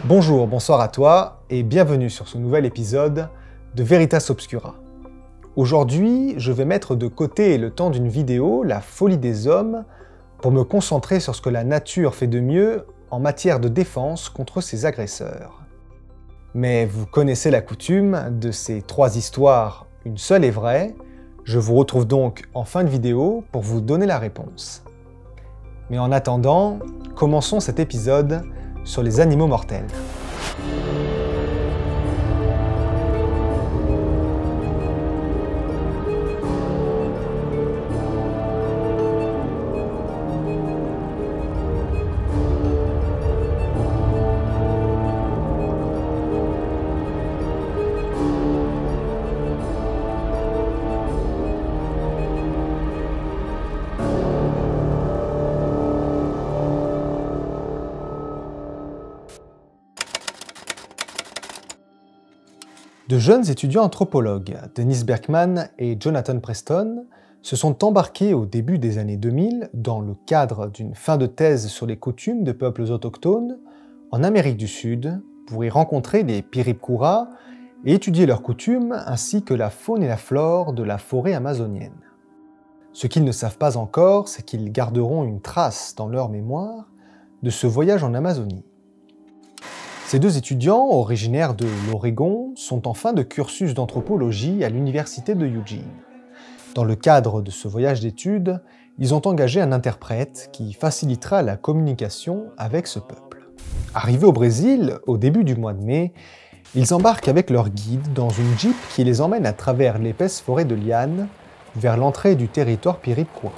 Bonjour, bonsoir à toi et bienvenue sur ce nouvel épisode de Veritas Obscura. Aujourd'hui, je vais mettre de côté le temps d'une vidéo, la folie des hommes, pour me concentrer sur ce que la nature fait de mieux en matière de défense contre ses agresseurs. Mais vous connaissez la coutume, de ces 3 histoires, une seule est vraie. Je vous retrouve donc en fin de vidéo pour vous donner la réponse. Mais en attendant, commençons cet épisode sur les animaux mortels. De jeunes étudiants anthropologues, Dennis Berkman et Jonathan Preston, se sont embarqués au début des années 2000 dans le cadre d'une fin de thèse sur les coutumes de peuples autochtones en Amérique du Sud pour y rencontrer les Piripkura et étudier leurs coutumes ainsi que la faune et la flore de la forêt amazonienne. Ce qu'ils ne savent pas encore, c'est qu'ils garderont une trace dans leur mémoire de ce voyage en Amazonie. Ces 2 étudiants, originaires de l'Oregon, sont en fin de cursus d'anthropologie à l'université de Eugene. Dans le cadre de ce voyage d'études, ils ont engagé un interprète qui facilitera la communication avec ce peuple. Arrivés au Brésil, au début du mois de mai, ils embarquent avec leur guide dans une jeep qui les emmène à travers l'épaisse forêt de lianes vers l'entrée du territoire Piripkura.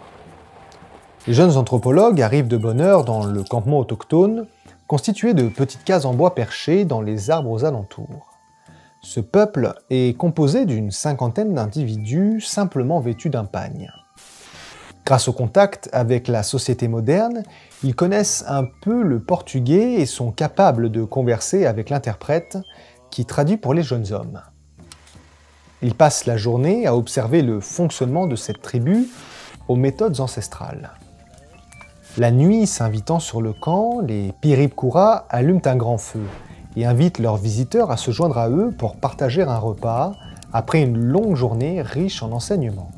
Les jeunes anthropologues arrivent de bonne heure dans le campement autochtone, constitué de petites cases en bois perchées dans les arbres aux alentours. Ce peuple est composé d'une 50aine d'individus simplement vêtus d'un pagne. Grâce au contact avec la société moderne, ils connaissent un peu le portugais et sont capables de converser avec l'interprète qui traduit pour les jeunes hommes. Ils passent la journée à observer le fonctionnement de cette tribu aux méthodes ancestrales. La nuit s'invitant sur le camp, les Piripkura allument un grand feu et invitent leurs visiteurs à se joindre à eux pour partager un repas après une longue journée riche en enseignements.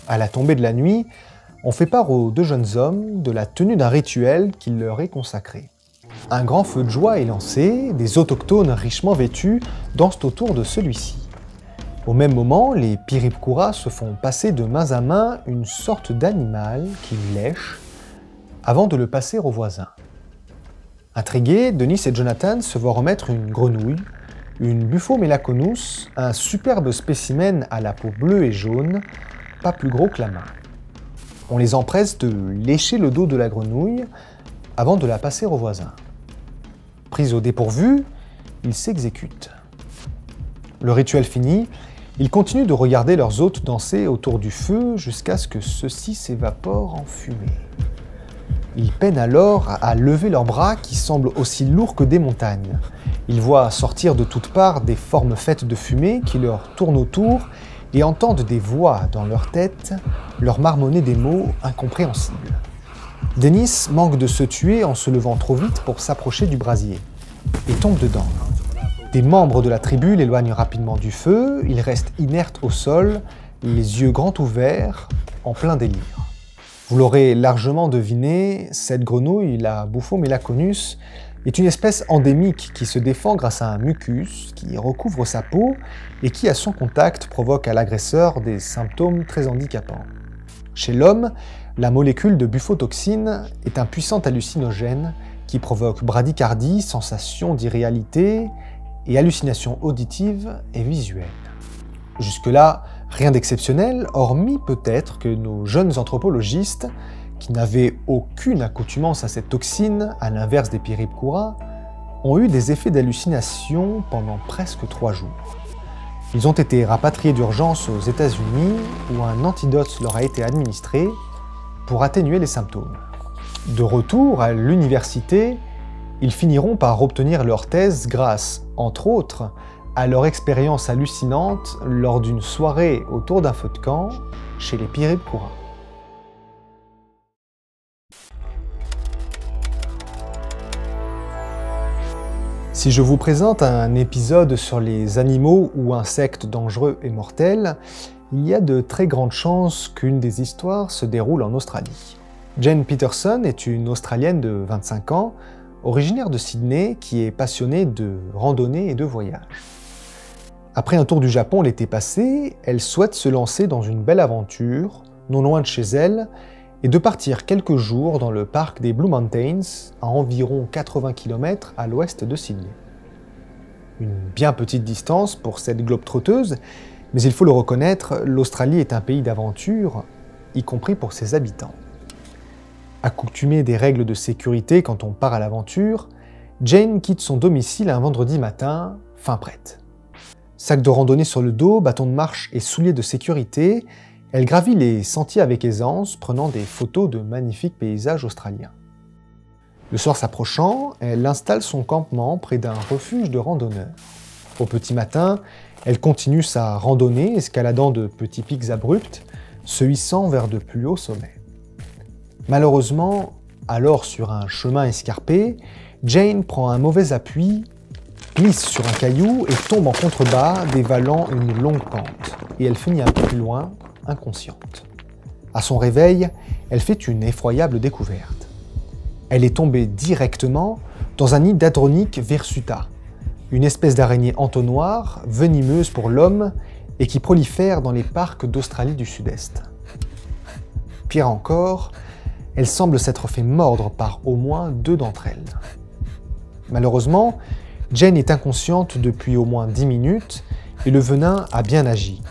À la tombée de la nuit, on fait part aux 2 jeunes hommes de la tenue d'un rituel qui leur est consacré. Un grand feu de joie est lancé, des autochtones richement vêtus dansent autour de celui-ci. Au même moment, les Piripkura se font passer de main à main une sorte d'animal qu'ils lèchent avant de le passer aux voisins. Intrigués, Denis et Jonathan se voient remettre une grenouille, une Buffo melaconus, un superbe spécimen à la peau bleue et jaune, pas plus gros que la main. On les empresse de lécher le dos de la grenouille avant de la passer aux voisins. Pris au dépourvu, ils s'exécutent. Le rituel fini, ils continuent de regarder leurs hôtes danser autour du feu jusqu'à ce que ceux-ci s'évaporent en fumée. Ils peinent alors à lever leurs bras qui semblent aussi lourds que des montagnes. Ils voient sortir de toutes parts des formes faites de fumée qui leur tournent autour et entendent des voix dans leur tête leur marmonner des mots incompréhensibles. Dennis manque de se tuer en se levant trop vite pour s'approcher du brasier et tombe dedans. Des membres de la tribu l'éloignent rapidement du feu, il reste inerte au sol, les yeux grands ouverts, en plein délire. Vous l'aurez largement deviné, cette grenouille, la Buffo melaconus, est une espèce endémique qui se défend grâce à un mucus qui recouvre sa peau et qui, à son contact, provoque à l'agresseur des symptômes très handicapants. Chez l'homme, la molécule de bufotoxine est un puissant hallucinogène qui provoque bradycardie, sensation d'irréalité et hallucinations auditives et visuelles. Jusque-là, rien d'exceptionnel, hormis peut-être que nos jeunes anthropologistes, qui n'avaient aucune accoutumance à cette toxine, à l'inverse des Piripkura, ont eu des effets d'hallucination pendant presque 3 jours. Ils ont été rapatriés d'urgence aux États-Unis où un antidote leur a été administré pour atténuer les symptômes. De retour à l'université, ils finiront par obtenir leur thèse grâce, entre autres, à leur expérience hallucinante lors d'une soirée autour d'un feu de camp chez les Piripkura. Si je vous présente un épisode sur les animaux ou insectes dangereux et mortels, il y a de très grandes chances qu'une des histoires se déroule en Australie. Jane Peterson est une Australienne de 25 ans, originaire de Sydney, qui est passionnée de randonnée et de voyage. Après un tour du Japon l'été passé, elle souhaite se lancer dans une belle aventure, non loin de chez elle, et de partir quelques jours dans le parc des Blue Mountains, à environ 80 km à l'ouest de Sydney. Une bien petite distance pour cette globe-trotteuse, mais il faut le reconnaître, l'Australie est un pays d'aventure, y compris pour ses habitants. Accoutumée des règles de sécurité quand on part à l'aventure, Jane quitte son domicile un vendredi matin, fin prête. Sac de randonnée sur le dos, bâton de marche et souliers de sécurité, elle gravit les sentiers avec aisance, prenant des photos de magnifiques paysages australiens. Le soir s'approchant, elle installe son campement près d'un refuge de randonneurs. Au petit matin, elle continue sa randonnée, escaladant de petits pics abrupts, se hissant vers de plus hauts sommets. Malheureusement, alors sur un chemin escarpé, Jane prend un mauvais appui, glisse sur un caillou et tombe en contrebas, dévalant une longue pente, et elle finit un peu plus loin, inconsciente. À son réveil, elle fait une effroyable découverte. Elle est tombée directement dans un nid d'Hadronyche virsuta, une espèce d'araignée entonnoir, venimeuse pour l'homme et qui prolifère dans les parcs d'Australie du Sud-Est. Pire encore, elle semble s'être fait mordre par au moins 2 d'entre elles. Malheureusement, Jane est inconsciente depuis au moins 10 minutes et le venin a bien agi.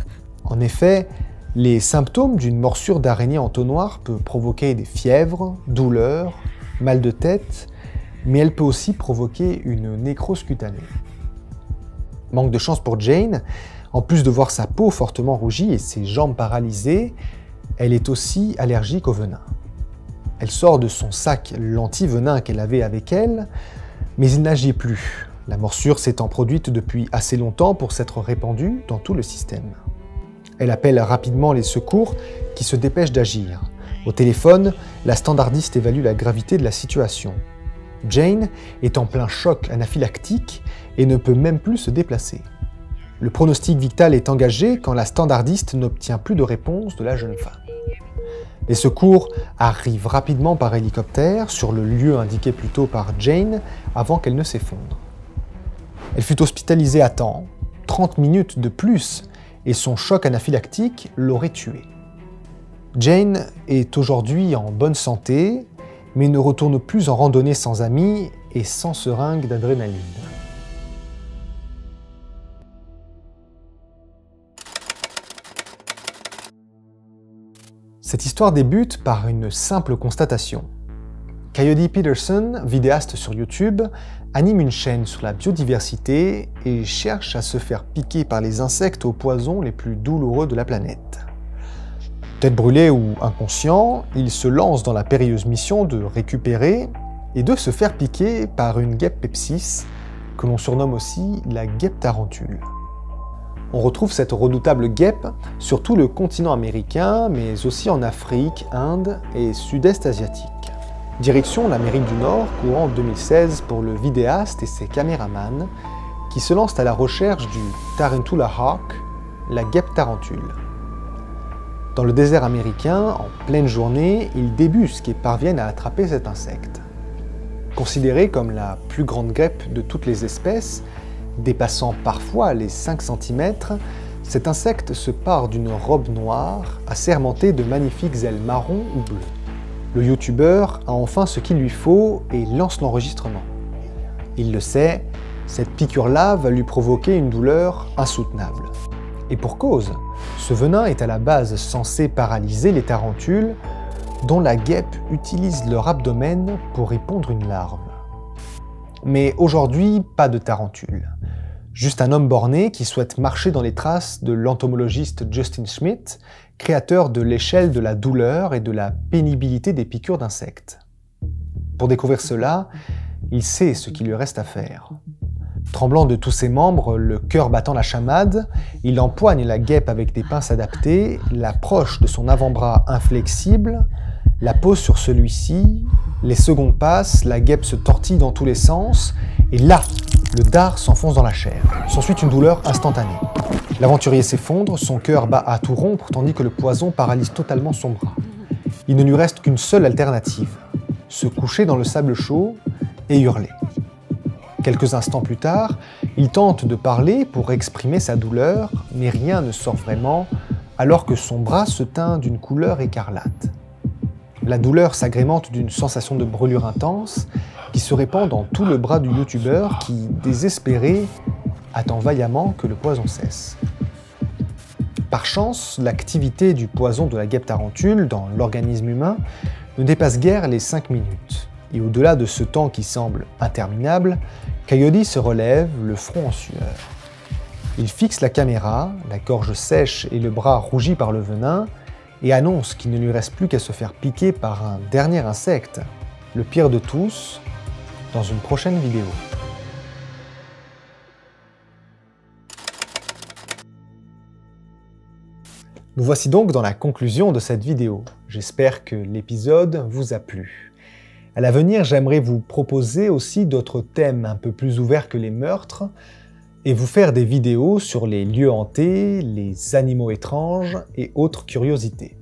En effet, les symptômes d'une morsure d'araignée entonnoir peuvent provoquer des fièvres, douleurs, mal de tête, mais elle peut aussi provoquer une nécrose cutanée. Manque de chance pour Jane, en plus de voir sa peau fortement rougie et ses jambes paralysées, elle est aussi allergique au venin. Elle sort de son sac l'anti-venin qu'elle avait avec elle, mais il n'agit plus, la morsure s'étant produite depuis assez longtemps pour s'être répandue dans tout le système. Elle appelle rapidement les secours qui se dépêchent d'agir. Au téléphone, la standardiste évalue la gravité de la situation. Jane est en plein choc anaphylactique et ne peut même plus se déplacer. Le pronostic vital est engagé quand la standardiste n'obtient plus de réponse de la jeune femme. Les secours arrivent rapidement par hélicoptère sur le lieu indiqué plus tôt par Jane avant qu'elle ne s'effondre. Elle fut hospitalisée à temps, 30 minutes de plus, et son choc anaphylactique l'aurait tuée. Jane est aujourd'hui en bonne santé, mais ne retourne plus en randonnée sans amis et sans seringue d'adrénaline. Cette histoire débute par une simple constatation. Coyote Peterson, vidéaste sur YouTube, anime une chaîne sur la biodiversité et cherche à se faire piquer par les insectes aux poisons les plus douloureux de la planète. Tête brûlée ou inconscient, il se lance dans la périlleuse mission de récupérer et de se faire piquer par une guêpe pepsis, que l'on surnomme aussi la guêpe tarentule. On retrouve cette redoutable guêpe sur tout le continent américain, mais aussi en Afrique, Inde et Sud-Est asiatique. Direction l'Amérique du Nord, courant 2016 pour le vidéaste et ses caméramans, qui se lancent à la recherche du Tarantula hawk, la guêpe tarentule. Dans le désert américain, en pleine journée, ils débusquent et parviennent à attraper cet insecte. Considéré comme la plus grande guêpe de toutes les espèces, dépassant parfois les 5 cm, cet insecte se pare d'une robe noire assermentée de magnifiques ailes marron ou bleues. Le youtubeur a enfin ce qu'il lui faut et lance l'enregistrement. Il le sait, cette piqûre-là va lui provoquer une douleur insoutenable. Et pour cause, ce venin est à la base censé paralyser les tarentules, dont la guêpe utilise leur abdomen pour y pondre une larve. Mais aujourd'hui, pas de tarentule. Juste un homme borné qui souhaite marcher dans les traces de l'entomologiste Justin Schmidt, créateur de l'échelle de la douleur et de la pénibilité des piqûres d'insectes. Pour découvrir cela, il sait ce qu'il lui reste à faire. Tremblant de tous ses membres, le cœur battant la chamade, il empoigne la guêpe avec des pinces adaptées, l'approche de son avant-bras inflexible, la pose sur celui-ci, les secondes passent, la guêpe se tortille dans tous les sens, et là, Le dard s'enfonce dans la chair. S'ensuit une douleur instantanée. L'aventurier s'effondre, son cœur bat à tout rompre tandis que le poison paralyse totalement son bras. Il ne lui reste qu'une seule alternative, se coucher dans le sable chaud et hurler. Quelques instants plus tard, il tente de parler pour exprimer sa douleur, mais rien ne sort vraiment alors que son bras se teint d'une couleur écarlate. La douleur s'agrémente d'une sensation de brûlure intense qui se répand dans tout le bras du youtubeur qui, désespéré, attend vaillamment que le poison cesse. Par chance, l'activité du poison de la guêpe tarentule dans l'organisme humain ne dépasse guère les 5 minutes. Et au-delà de ce temps qui semble interminable, Coyote se relève, le front en sueur. Il fixe la caméra, la gorge sèche et le bras rougi par le venin, et annonce qu'il ne lui reste plus qu'à se faire piquer par un dernier insecte, le pire de tous, dans une prochaine vidéo. Nous voici donc dans la conclusion de cette vidéo. J'espère que l'épisode vous a plu. À l'avenir, j'aimerais vous proposer aussi d'autres thèmes un peu plus ouverts que les meurtres et vous faire des vidéos sur les lieux hantés, les animaux étranges et autres curiosités.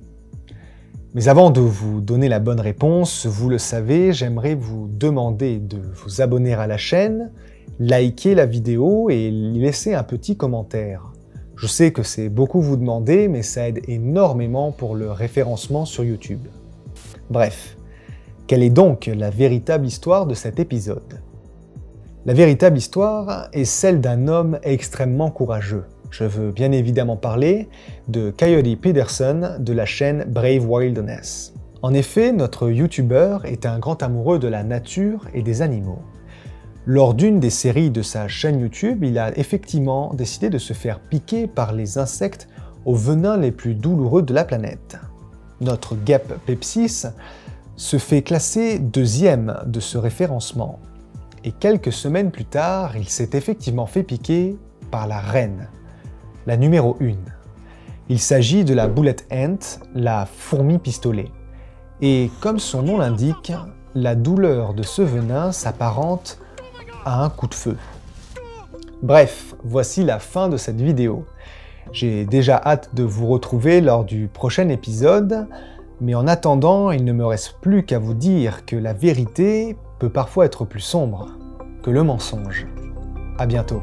Mais avant de vous donner la bonne réponse, vous le savez, j'aimerais vous demander de vous abonner à la chaîne, liker la vidéo et laisser un petit commentaire. Je sais que c'est beaucoup vous demander, mais ça aide énormément pour le référencement sur YouTube. Bref, quelle est donc la véritable histoire de cet épisode? La véritable histoire est celle d'un homme extrêmement courageux. Je veux bien évidemment parler de Coyote Peterson de la chaîne Brave Wilderness. En effet, notre YouTuber est un grand amoureux de la nature et des animaux. Lors d'une des séries de sa chaîne YouTube, il a effectivement décidé de se faire piquer par les insectes aux venins les plus douloureux de la planète. Notre guêpe Pepsis se fait classer 2e de ce référencement. Et quelques semaines plus tard, il s'est effectivement fait piquer par la reine, la numéro 1. Il s'agit de la bullet ant, la fourmi pistolet. Et comme son nom l'indique, la douleur de ce venin s'apparente à un coup de feu. Bref, voici la fin de cette vidéo. J'ai déjà hâte de vous retrouver lors du prochain épisode, mais en attendant, il ne me reste plus qu'à vous dire que la vérité peut parfois être plus sombre que le mensonge. À bientôt.